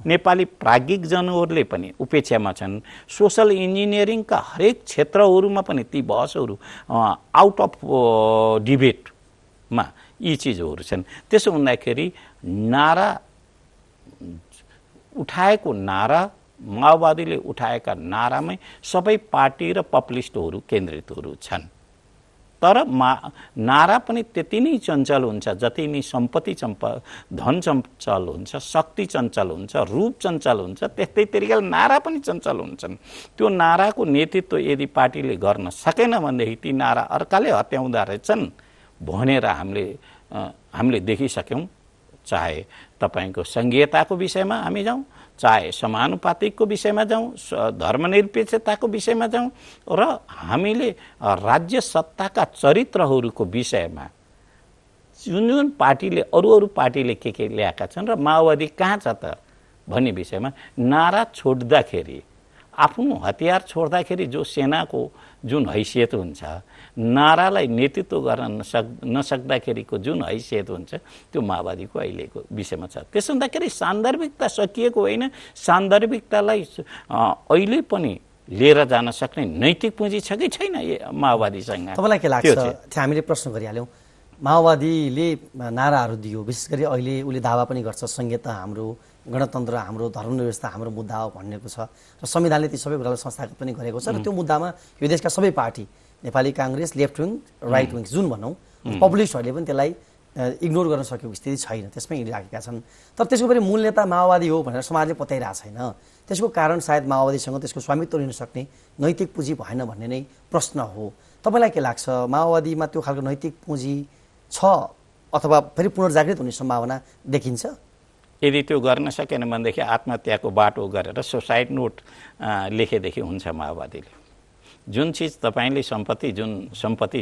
Speaker 2: नेपाली प्राज्ञिक जनहरूले पनि उपेक्षामा छन्। सोसल इन्जिनियरिङका हरेक क्षेत्रहरूमा पनि ती बहसहरू आउट अफ डिबेटमा यी चिजहरू छन्। त्यसो हुँदाखेरि नारा उठाएको नारा, माओवादीले उठाएका नारामै सबै पार्टी र पपुलिस्टहरू केन्द्रितहरू छन्। तर नारा पनि त्यति नै चञ्चल हुन्छ जति नै सम्पत्ति धन चञ्चल हुन्छ, शक्ति चञ्चल हुन्छ, रूप चञ्चल हुन्छ, त्यस्तै तरिकाले नारा पनि चञ्चल हुन्छन्। त्यो नाराको नेतृत्व यदि पार्टीले गर्न सकेन भनेदेखि ती नारा अर्काले हत्याउँदा रहेछन् भनेर हामीले देखिसक्यौँ। चाहे तपाईँको सङ्घीयताको विषयमा हामी जाउँ, चाहे समानुपातिकको विषयमा जाउँ, धर्मनिरपेक्षताको विषयमा जाउँ, र हामीले राज्य सत्ताका चरित्रहरूको विषयमा जुन पार्टीले अरू पार्टीले के ल्याएका छन् र माओवादी कहाँ छ त भन्ने विषयमा नारा छोड्दाखेरि, आफ्नो हतियार छोड्दाखेरि जो सेनाको जुन हैसियत हुन्छ, नारालाई नेतृत्व गर्न नसक्दाखेरिको जुन हैसियत हुन्छ, त्यो माओवादीको अहिलेको विषयमा छ। त्यसो हुँदाखेरि सान्दर्भिकता सकिएको होइन। सान्दर्भिकतालाई अहिले पनि लिएर जान सक्ने नैतिक पुँजी छ कि छैन माओवादीसँग?
Speaker 1: तपाईँलाई के लाग्छ? हामीले प्रश्न गरिहाल्यौँ, माओवादीले नाराहरू दियो, विशेष गरी अहिले उसले दावा पनि गर्छ संहिता हाम्रो, गणतन्त्र हाम्रो, धर्मनिरपेक्षता हाम्रो मुद्दा हो भनेको छ, र संविधानले ती सबै कुरालाई संस्थागत पनि गरेको छ। र त्यो मुद्दामा यो देशका सबै party, Nepali Congress, left wing, right wing जुन भनौँ, पपुलिस्टहरूले पनि त्यसलाई इग्नोर गर्न सकेको स्थिति छैन, त्यसमै हिँडिराखेका छन्। तर त्यसको पनि मूल नेता माओवादी हो भनेर समाजले पत्याइरहेको छैन। त्यसको कारण सायद माओवादीसँग त्यसको स्वामित्व लिन सक्ने नैतिक पुँजी भएन भन्ने नै प्रश्न हो। तपाईँलाई के लाग्छ, माओवादीमा त्यो खालको नैतिक पुँजी छ अथवा फेरि पुनर्जागृत हुने सम्भावना देखिन्छ?
Speaker 2: यदि त्यो गर्न सकेन भनेदेखि आत्महत्याको बाटो गरेर सुसाइड नोट लेखेदेखि हुन्छ माओवादीले। जुन चिज तपाईँले सम्पत्ति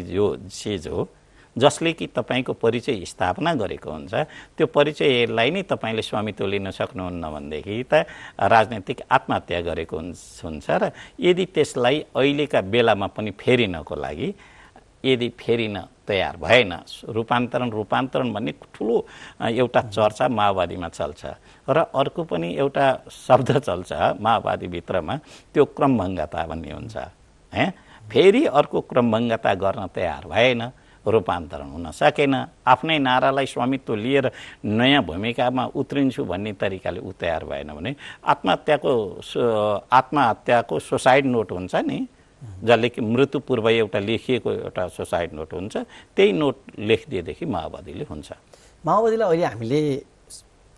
Speaker 2: जो चिज हो जसले कि तपाईँको परिचय स्थापना गरेको हुन्छ, त्यो परिचयलाई नै तपाईँले स्वामित्व लिन सक्नुहुन्न भनेदेखि त राजनैतिक आत्महत्या गरेको हुन्छ। र यदि त्यसलाई अहिलेका बेलामा पनि फेरिनको लागि यदि फेरिन तयार भएन, रूपान्तरण भन्ने ठुलो एउटा चर्चा माओवादीमा चल्छ। र अर्को पनि एउटा शब्द चल्छ माओवादीभित्रमा, त्यो क्रमभङ्गता भन्ने हुन्छ। फेरि अर्को क्रमभङ्गता गर्न तयार भएन, रूपान्तरण हुन सकेन, आफ्नै नारालाई स्वामित्व लिएर नयाँ भूमिकामा उत्रिन्छु भन्ने तरिकाले ऊ तयार भएन भने आत्महत्याको सुसाइड नोट हुन्छ नि, जसले कि मृत्यु पूर्व एउटा लेखिएको एउटा सुसाइड नोट हुन्छ, त्यही नोट लेखिदिएदेखि माओवादीले हुन्छ।
Speaker 1: माओवादीलाई अहिले हामीले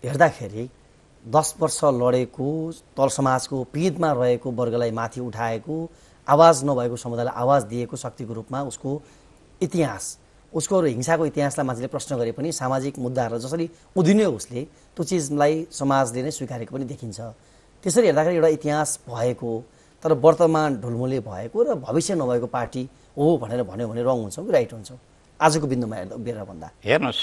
Speaker 1: हेर्दाखेरि 10 वर्ष लडेको, तल समाजको पीडमा रहेको वर्गलाई माथि उठाएको, आवाज नभएको समुदायलाई आवाज दिएको शक्तिको रूपमा उसको इतिहास, उसको हिंसाको इतिहासलाई मान्छेले प्रश्न गरे पनि सामाजिक मुद्दाहरूलाई जसरी उधिन्यो उसले, त्यो चिजलाई समाजले नै स्वीकारेको पनि देखिन्छ। त्यसरी हेर्दाखेरि एउटा इतिहास भएको तर वर्तमान ढुलमुले भएको र भविष्य नभएको पार्टी हो भनेर भन्यो भने रङ हुन्छ कि राइट हुन्छ आजको बिन्दुमा हेरेर भन्दा?
Speaker 2: हेर्नुहोस्,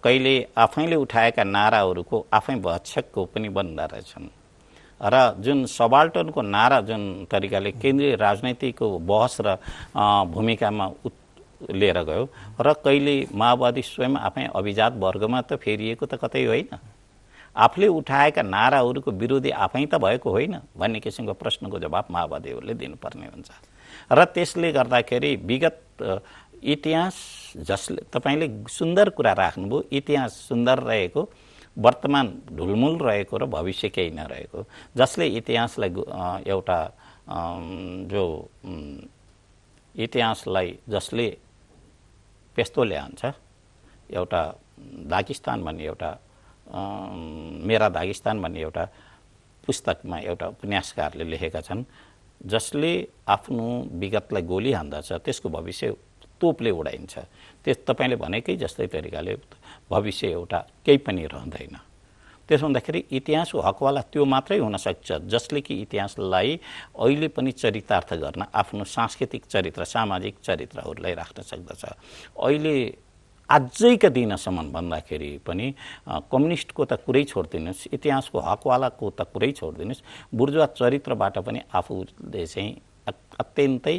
Speaker 2: कहिले आफैले उठाएका नाराहरूको आफै भक्षकको पनि बन्दा रहेछन्। र जुन सबाल्टनको नारा जुन तरिकाले केन्द्रीय राजनीतिको बहस र भूमिकामा लिएर गयो, र कहिले माओवादी स्वयं आफै अभिजात वर्गमा त फेरिएको त कतै होइन, आफूले उठाएका नाराहरूको विरोधी आफै त भएको होइन भन्ने किसिमको प्रश्नको जवाब माओवादीहरूले दिनुपर्ने हुन्छ। र त्यसले गर्दाखेरि विगत इतिहास, जसले तपाईँले सुन्दर कुरा राख्नुभयो, इतिहास सुन्दर रहेको, वर्तमान ढुलमुल रहेको र भविष्य केही नरहेको, जसले इतिहासलाई एउटा जो इतिहासलाई जसले पेस्तो ल्याउँछ, एउटा दागिस्तान भन्ने एउटा मेरा दागिस्तान भन्ने एउटा पुस्तकमा एउटा उपन्यासकारले लेखेका छन्, जसले आफ्नो विगतलाई गोली हान्दछ त्यसको भविष्य तोपले उडाइन्छ। त्यस तपाईले भनेकै जस्तै तरिकाले भविष्य एउटा केही पनि रहँदैन। त्यसो हुँदाखेरि इतिहासको हकवाला त्यो मात्रै हुन सक्छ जसले कि इतिहासलाई अहिले पनि चरितार्थ गर्न आफ्नो सांस्कृतिक चरित्र सामाजिक चरित्रहरूलाई राख्न सक्दछ। अहिले आजैका दिनसम्म भन्दाखेरि पनि कम्युनिस्टको त कुरै छोडिदिनुहोस्, इतिहासको हकवालाको त कुरै छोडिदिनुहोस्, बुर्जुवा चरित्रबाट पनि आफूले चाहिँ अत्यन्तै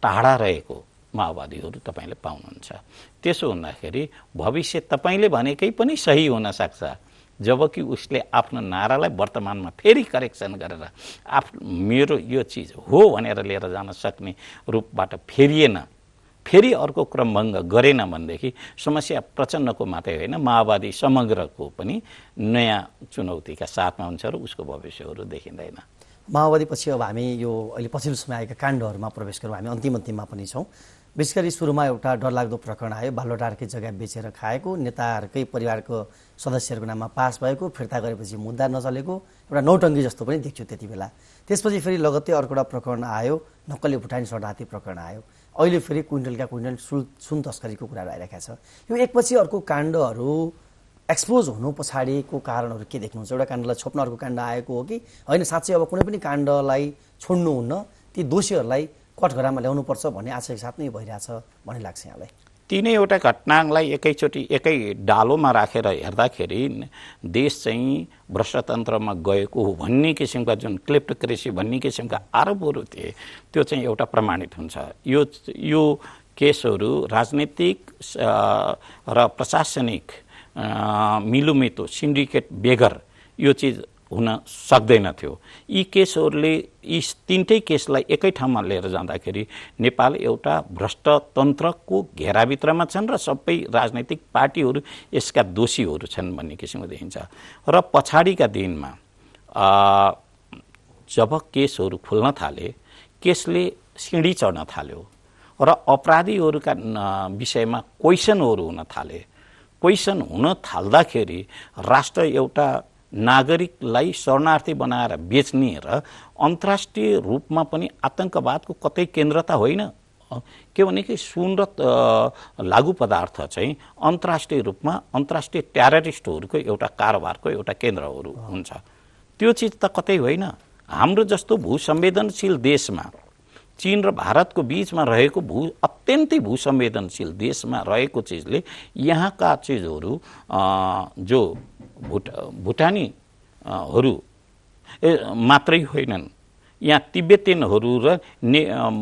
Speaker 2: टाढा रहेको माओवादीहरू तपाईँले पाउनुहुन्छ। त्यसो हुँदाखेरि भविष्य तपाईँले भनेकै पनि सही हुन सक्छ, जबकि उसले आफ्नो नारालाई वर्तमानमा फेरि करेक्सन गरेर मेरो यो चिज हो भनेर लिएर जान सक्ने रूपबाट फेरिएन, फेरि अर्को क्रमभङ्ग गरेन भनेदेखि समस्या प्रचण्डको मात्रै होइन माओवादी समग्रको पनि नयाँ चुनौतीका साथमा हुन्छ र उसको भविष्यहरू देखिँदैन।
Speaker 1: माओवादी पछि अब हामी यो अहिले पछिल्लो समय आएका काण्डहरूमा प्रवेश गरौँ। हामी अन्तिममा पनि छौँ। विशेष गरी सुरुमा एउटा डरलाग्दो प्रकरण आयो, बालुवाटारकै जग्गा बेचेर खाएको, नेताहरूकै परिवारको सदस्यहरूको नाममा पास भएको, फिर्ता गरेपछि मुद्दा नचलेको एउटा नौटङ्गी जस्तो पनि देख्छु त्यति बेला। त्यसपछि फेरि लगत्तै अर्को एउटा प्रकरण आयो, नक्कली भुटानी शरणार्थी प्रकरण आयो। अहिले फेरि क्विन्टलका क्विन्टल सुन तस्करीको कुराहरू आइरहेका छ। यो एकपछि अर्को काण्डहरू एक्सपोज हुनु पछाडिको कारणहरू के देख्नुहुन्छ? एउटा काण्डलाई छोप्न अर्को काण्ड आएको हो कि होइन साँच्चै अब कुनै पनि काण्डलाई छोड्नुहुन्न, ती दोषीहरूलाई कठघरामा ल्याउनुपर्छ भन्ने आशयको साथ नै भइरहेछ भन्ने लाग्छ यहाँलाई?
Speaker 2: तीनैवटा घटनालाई एकैचोटि एकै डालोमा राखेर हेर्दाखेरि देश चाहिँ भ्रष्टतन्त्रमा गएको हो भन्ने किसिमका जुन क्लेप्टोक्रेसी भन्ने किसिमका आरोपहरू थिए त्यो चाहिँ एउटा प्रमाणित हुन्छ। यो केसहरू राजनीतिक र प्रशासनिक मिलोमितो सिन्डिकेट बेगर यो चिज हुन सक्दैन थियो। यी केसहरूले यी तीनटै केसलाई एकै ठाउँमा लिएर जाँदाखेरि नेपाल एउटा भ्रष्टतन्त्रको घेराभित्रमा छन् र सबै राजनैतिक पार्टीहरू यसका दोषीहरू छन् भन्ने किसिमको देखिन्छ। र पछाडिका दिनमा जब केसहरू खुल्न थाले, केसले सिँढी चढ्न थाल्यो र अपराधीहरूका विषयमा क्वेसनहरू हुन थाले। क्वेसन हुन थाल्दाखेरि राष्ट्र एउटा नागरिकलाई शरणार्थी बनाएर बेच्ने र अन्तर्राष्ट्रिय रूपमा पनि आतंकवादको कतै केन्द्रता होइन के भने कि सुन र लागु पदार्थ चाहिँ अन्तर्राष्ट्रिय रूपमा अन्तर्राष्ट्रिय टेररिस्टहरूको एउटा कारोबारको एउटा केन्द्रहरू हुन्छ। त्यो चिज त कतै होइन। हाम्रो जस्तो भूसंवेदनशील देशमा, चीन र भारतको बीचमा रहेको अत्यन्तै भूसंवेदनशील देशमा रहेको चिजले यहाँका चिजहरू जो भुटानीहरू मात्रै होइनन्, यहाँ तिब्बतीयनहरू र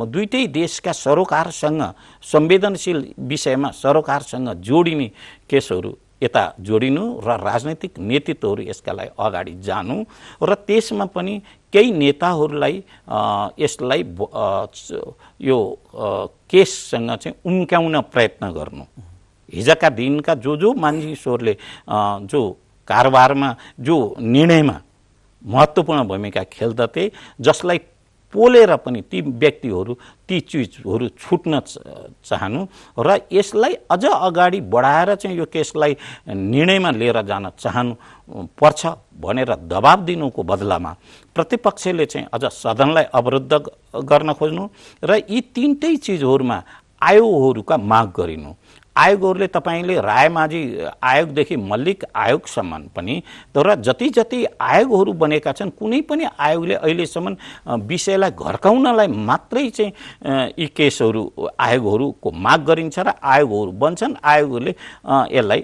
Speaker 2: दुईटै देशका सरोकारसँग संवेदनशील विषयमा सरोकारसँग जोडिने केसहरू यता जोडिनु र राजनैतिक नेतृत्वहरू यसका लागि अगाडि जानु र त्यसमा पनि केही नेताहरूलाई यसलाई यो केससँग चाहिँ उम्क्याउन प्रयत्न गर्नु। हिजोका दिनका जो मानिसहरूले जो कारोबारमा जो निर्णयमा महत्त्वपूर्ण भूमिका खेल्दथे, जसलाई पोलेर पनि ती व्यक्तिहरू ती चिजहरू छुट्न चाहनु र यसलाई अझ अगाडि बढाएर चाहिँ यो केसलाई निर्णयमा लिएर जान चाहनु पर्छ भनेर दबाब दिनुको बदलामा प्रतिपक्षले चाहिँ अझ सदनलाई अवरुद्ध गर्न खोज्नु र यी तीनटै चिजहरूमा आयोगहरूका माग गरिनु। आयोगहरूले तपाईँले रायमाझी आयोगदेखि मल्लिक आयोगसम्म पनि तर जति जति आयोगहरू बनेका छन् कुनै पनि आयोगले अहिलेसम्म विषयलाई घर्काउनलाई मात्रै चाहिँ यी केसहरू आयोगहरूको माग गरिन्छ र आयोगहरू बन्छन्। आयोगहरूले यसलाई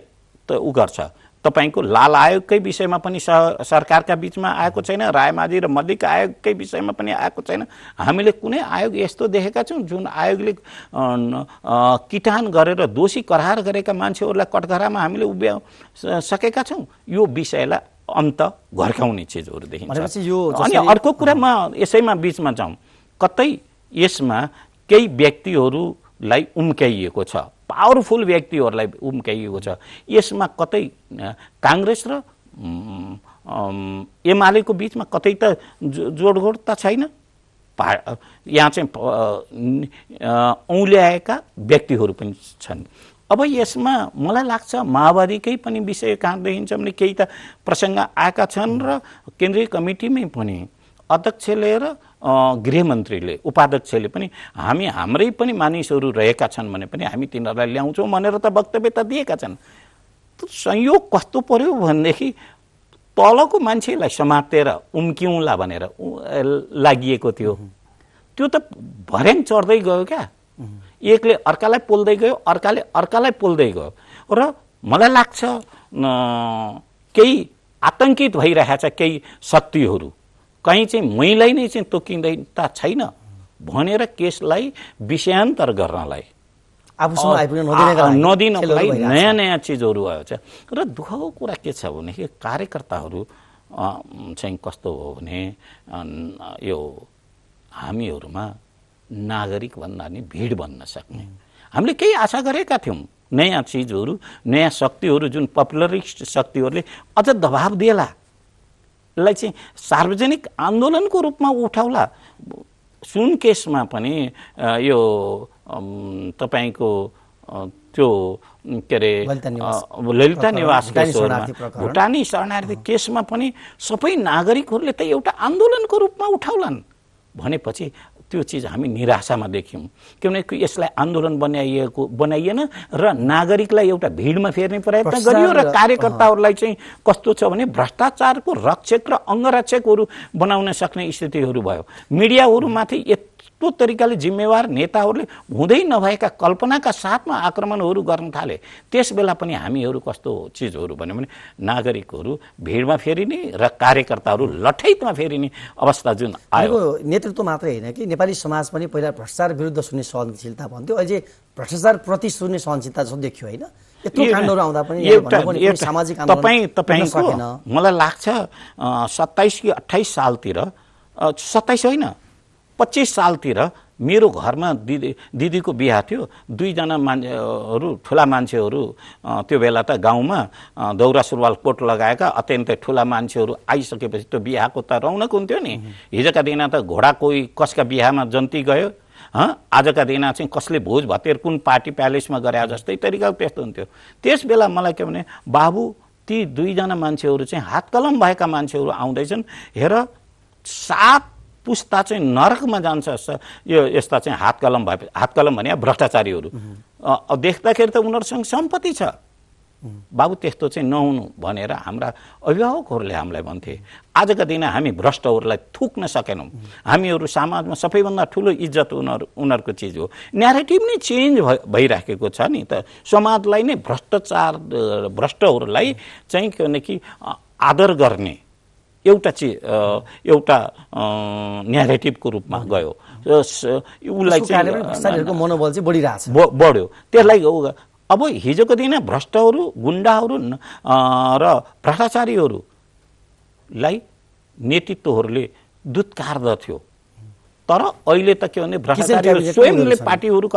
Speaker 2: त उ गर्छ। तपाईँको लाल आयोगकै विषयमा पनि सरकारका बीचमा आएको छैन, रायमाझी र मल्लिक आयोगकै विषयमा पनि आएको छैन। हामीले कुनै आयोग यस्तो देखेका छौँ जुन आयोगले किटान गरेर दोषी करार गरेका मान्छेहरूलाई कठघरामा हामीले उभ्याउ सकेका छौँ। यो विषयलाई अन्त घर्काउने चिजहरू देखिन्छ। अनि अर्को कुरा म यसैमा बीचमा जाउँ, कतै यसमा केही व्यक्तिहरूलाई उम्क्याइएको छ, पावरफुल व्यक्तिहरूलाई उम्क्याइएको छ। यसमा कतै काङ्ग्रेस र एमालेको बीचमा कतै त जोडघोड त छैन। यहाँ चाहिँ औँल्याएका व्यक्तिहरू पनि छन्। अब यसमा मलाई लाग्छ माओवादीकै पनि विषय कहाँ देखिन्छ भने केही त प्रसङ्ग आएका छन् र केन्द्रीय कमिटीमै पनि अध्यक्षले र गृहमन्त्रीले उपाध्यक्षले पनि हाम्रै पनि मानिसहरू रहेका छन् भने पनि हामी तिनीहरूलाई ल्याउँछौँ भनेर त वक्तव्य त दिएका छन्। संयोग कस्तो पर्यो भनेदेखि तलको मान्छेलाई समातेर उम्क्यौँला भनेर लागि थियो, त्यो त भर्याङ चढ्दै गयो क्या। एकले अर्कालाई पोल्दै गयो, अर्काले अर्कालाई पोल्दै गयो र मलाई लाग्छ केही आतंकित भइरहेछ केही शक्तिहरू, कहीँ चाहिँ मैलाई नै चाहिँ तोकिँदैन त छैन भनेर केसलाई विषयान्तर गर्नलाई नदिनको लागि नयाँ नयाँ चिजहरू आउँछ। र दुःखको कुरा के छ भने कार्यकर्ताहरू चाहिँ कस्तो हो भने यो हामीहरूमा नागरिक भन्दा नि भिड बन्न सक्ने हामीले केही आशा गरेका थियौँ। नयाँ चिजहरू, नयाँ शक्तिहरू, जुन पपुलरिस्ट शक्तिहरूले अझ दबाब दिएला, लाई चाहिँ सार्वजनिक आन्दोलनको रूपमा उठाउला। सुन केसमा पनि यो तपाईको त्यो के अरे ललिता निवास केसमा, भुटानी शरणार्थी केसमा पनि सबै नागरिकहरूले त एउटा आन्दोलनको रूपमा उठाउलान् भनेपछि त्यो चिज हामी निराशामा देख्यौँ। किनकि यसलाई आन्दोलन बनाइएन र नागरिकलाई एउटा भिडमा फेर्ने प्रयत्न गरियो र कार्यकर्ताहरूलाई चाहिँ कस्तो छ भने भ्रष्टाचारको रक्षक र अङ्गरक्षकहरू बनाउन सक्ने स्थितिहरू भयो। मिडियाहरूमाथि यस्तो तरिकाले जिम्मेवार नेताहरूले हुँदै नभएका कल्पनाका साथमा आक्रमणहरू गर्न थाले। त्यस बेला पनि हामीहरू कस्तो चिजहरू भन्यो भने नागरिकहरू भिडमा फेरिने र कार्यकर्ताहरू लठैतमा फेरिने अवस्था जुन आयो।
Speaker 1: नेतृत्व मात्रै होइन कि नेपाली समाज पनि पहिला भ्रष्टाचार विरुद्ध सुन्ने सहनशीलता भन्थ्यो, अहिले भ्रष्टाचार प्रति सुन्ने सहनशीलता जस्तो देखियो होइन। यत्रो काण्डहरू आउँदा पनि सामाजिक
Speaker 2: तपाईको मलाई लाग्छ 27 कि 28 सालतिर, 27 होइन 25 सालतिर मेरो घरमा दिदीको बिहा थियो। दुईजना मान्छेहरू, ठुला मान्छेहरू, त्यो बेला त गाउँमा दौरा सुरुवाल कोट लगाएका अत्यन्तै ठुला मान्छेहरू आइसकेपछि त्यो बिहाको त रौनक हुन्थ्यो नि। हिजोका दिन त घोडा कोही कसका बिहामा जन्ती गयो, आजका दिन चाहिँ कसले भोज भतेर कुन पार्टी प्यालेसमा गरे जस्तै तरिकाको त्यस्तो हुन्थ्यो। त्यस बेला मलाई के भने बाबु ती दुईजना मान्छेहरू चाहिँ हात कलम भएका मान्छेहरू आउँदैछन्, हेर 7 पुस्ता चाहिँ नरकमा जान्छ यो यस्ता चाहिँ हात कलम भने भ्रष्टाचारीहरू देख्दाखेरि त उनीहरूसँग सम्पत्ति छ। बाबु त्यस्तो चाहिँ नहुनु भनेर हाम्रा अभिभावकहरूले हामीलाई भन्थे। आजका दिन हामी भ्रष्टहरूलाई थुक्न सकेनौँ। हामीहरू समाजमा सबैभन्दा ठुलो इज्जत उनीहरूको चिज हो। न्यारेटिभ नै चेन्ज भइराखेको छ नि त। समाजलाई नै भ्रष्टहरूलाई चाहिँ किनकि आदर गर्ने एउटा न्यारेटिभको रूपमा गयो। उसलाई चाहिँ
Speaker 1: मनोबल चाहिँ
Speaker 2: बढ्यो। त्यसलाई अब हिजोको दिन भ्रष्टहरू, गुण्डाहरू र भ्रष्टाचारीहरूलाई नेतृत्वहरूले दुत्कार्दथ्यो। तर अहिले त के भने भ्रष्टाचारीहरू स्वयंले पार्टीहरू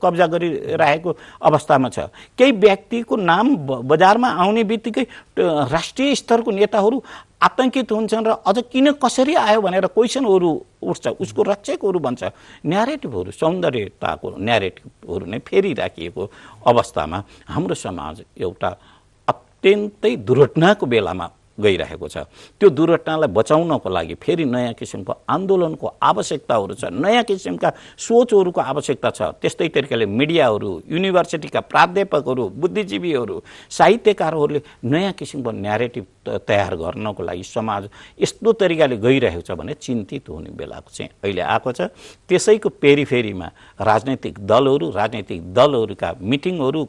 Speaker 2: कब्जा गरिरहेको अवस्थामा छ। केही व्यक्तिको नाम बजारमा आउने बित्तिकै राष्ट्रिय स्तरको नेताहरू आतंकित हुन्छन् र अझ किन कसरी आयो भनेर क्वेसनहरू उठ्छ, उसको रक्षकहरू भन्छ। न्यारेटिभहरू, सौन्दर्यताको न्यारेटिभहरू नै फेरिराखिएको अवस्थामा हाम्रो समाज एउटा अत्यन्तै दुर्घटनाको बेलामा गइरहेको छ। त्यो दुर्घटनालाई बचाउनको लागि फेरि नयाँ किसिमको आन्दोलनको आवश्यकताहरू छ, नयाँ किसिमका सोचहरूको आवश्यकता छ। त्यस्तै तरिकाले मिडियाहरू, युनिभर्सिटीका प्राध्यापकहरू, बुद्धिजीवीहरू, साहित्यकारहरूले नयाँ किसिमको न्यारेटिभ तयार गर्नको लागि समाज यस्तो तरिकाले गइरहेको छ भने चिन्तित हुने बेलाको चाहिँ अहिले आएको छ। त्यसैको पेरिफेरीमा राजनैतिक दलहरूका मिटिङहरू,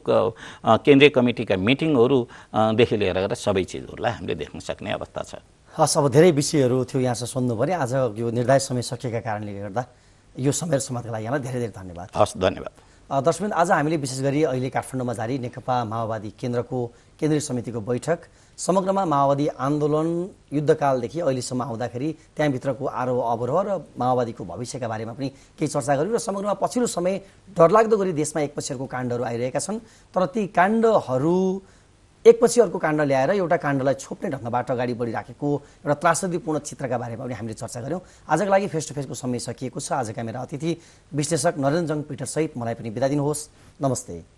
Speaker 2: केन्द्रीय कमिटीका मिटिङहरूदेखि लिएर सबै चिजहरूलाई हामीले देख्न सक्ने अवस्था छ।
Speaker 1: हस्, अब धेरै विषयहरू थियो यहाँसँग सुन्नु पर्यो। आज यो निर्धारित समय सकिएका कारणले गर्दा यो समय समाजका लागि यहाँलाई धेरै धेरै धन्यवाद।
Speaker 2: हस्, धन्यवाद।
Speaker 1: दर्शकवृन्द, आज हामीले विशेष गरी अहिले काठमाडौँमा जारी नेकपा माओवादी केन्द्रको केन्द्रीय समितिको बैठक, समग्रमा माओवादी आन्दोलन युद्धकालदेखि अहिलेसम्म आउँदाखेरि त्यहाँभित्रको आरोह अवरोह र माओवादीको भविष्यका बारेमा पनि केही चर्चा गऱ्यौँ र समग्रमा पछिल्लो समय डरलाग्दो गरी देशमा एकपछि अर्को काण्डहरू आइरहेका छन्। तर ती काण्डहरू एकपछि अर्को काण्ड ल्याएर एउटा काण्डलाई छोप्ने ढङ्गबाट अगाडि बढिराखेको एउटा त्रासदीपूर्ण चित्रका बारेमा पनि हामीले चर्चा गऱ्यौँ। आजको लागि फेस टु फेसको समय सकिएको छ। आजका मेरा अतिथि विश्लेषक नरेन्द्र जङ पिटर सहित मलाई पनि बिदा दिनुहोस्। नमस्ते।